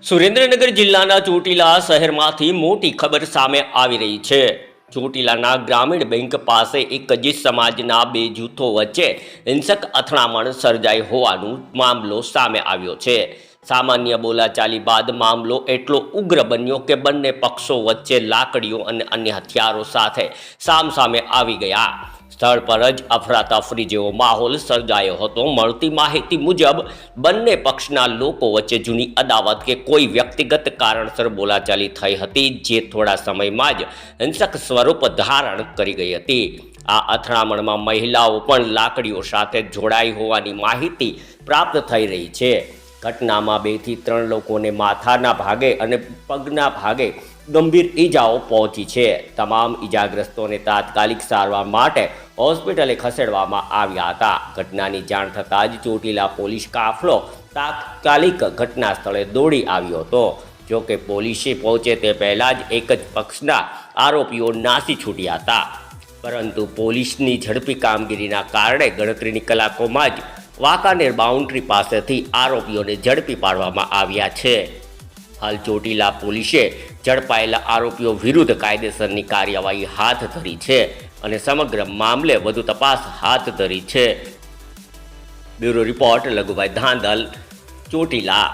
સુરેન્દ્રનગર જિલ્લાના ચોટીલા શહેરમાંથી મોટી ખબર સામે આવી રહી છે। ચોટીલાના ગ્રામીણ બેંક પાસે એક જ સમાજના બે જૂથો વચ્ચે હિંસક અથડામણ સર્જાઈ હોવાનો મામલો સામે આવ્યો છે। સામાન્ય બોલાચાલી બાદ મામલો એટલો ઉગ્ર બન્યો કે બંને પક્ષો વચ્ચે લાકડીઓ અને અન્ય હથિયારો સાથે સામસામે આવી ગયા। સ્થળ પર જ અફરાતફરી જેવો માહોલ સર્જાયો હતો। મળતી માહિતી મુજબ બંને પક્ષના લોકો વચ્ચે જૂની અદાવત કે કોઈ વ્યક્તિગત કારણસર બોલાચાલી થઈ હતી, જે થોડા સમયમાં જ હિંસક સ્વરૂપ ધારણ કરી ગઈ હતી। આ અથડામણમાં મહિલાઓ પણ લાકડીઓ સાથે જોડાઈ હોવાની માહિતી પ્રાપ્ત થઈ રહી છે। ઘટનામાં 2 થી 3 લોકોને માથાના ભાગે અને પગના ભાગે ગંભીર ઈજાઓ પહોંચી છે। તમામ ઈજાગ્રસ્તોને તાત્કાલિક સારવાર માટે હોસ્પિટલે ખસેડવામાં આવ્યા હતા। ઘટનાની જાણ થતાં જ ચોટીલા પોલીસ કાફલો તાત્કાલિક ઘટના સ્થળે દોડી આવ્યો હતો। જો કે પોલીસે પહોંચે તે પહેલાં જ એક જ પક્ષના આરોપીઓ નાસી છૂટ્યા હતા, પરંતુ પોલીસની ઝડપી કામગીરીના કારણે ગણતરીની કલાકોમાં જ વાંકાનેર બાઉન્ડ્રી પાસેથી આરોપીઓને ઝડપી પાડવામાં આવ્યા છે। હાલ ચોટીલા પોલીસે ઝડપાયેલા આરોપીઓ વિરુદ્ધ કાયદેસરની કાર્યવાહી હાથ ધરી છે અને સમગ્ર મામલે વધુ તપાસ હાથ ધરી છે। Bureau report Laghubhai Dhandhal, Chotila.